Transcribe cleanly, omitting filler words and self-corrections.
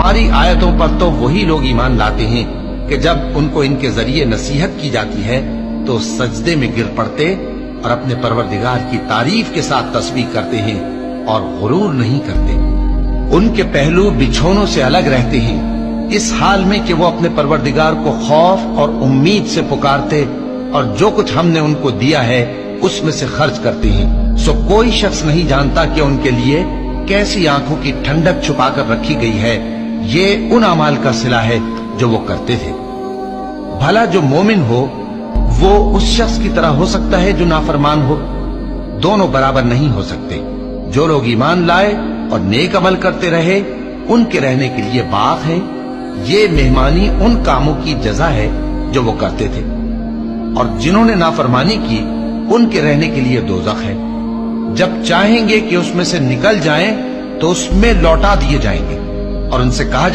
ہماری آیتوں پر تو وہی لوگ ایمان لاتے ہیں کہ جب ان کو ان کے ذریعے نصیحت کی جاتی ہے تو سجدے میں گر پڑتے اور اپنے پروردگار کی تعریف کے ساتھ تسبیح کرتے ہیں اور غرور نہیں کرتے۔ ان کے پہلو بچھونوں سے الگ رہتے ہیں، اس حال میں کہ وہ اپنے پروردگار کو خوف اور امید سے پکارتے اور جو کچھ ہم نے ان کو دیا ہے اس میں سے خرچ کرتے ہیں۔ سو کوئی شخص نہیں جانتا کہ ان کے لیے کیسی آنکھوں کی ٹھنڈک چھپا کر رکھی گئی ہے، یہ ان اعمال کا صلہ ہے جو وہ کرتے تھے۔ بھلا جو مومن ہو وہ اس شخص کی طرح ہو سکتا ہے جو نافرمان ہو؟ دونوں برابر نہیں ہو سکتے۔ جو لوگ ایمان لائے اور نیک عمل کرتے رہے ان کے رہنے کے لیے باغ ہیں، یہ مہمانی ان کاموں کی جزا ہے جو وہ کرتے تھے، اور جنہوں نے نافرمانی کی ان کے رہنے کے لیے دوزخ ہے، جب چاہیں گے کہ اس میں سے نکل جائیں تو اس میں لوٹا دیے جائیں گے اور ان سے کہا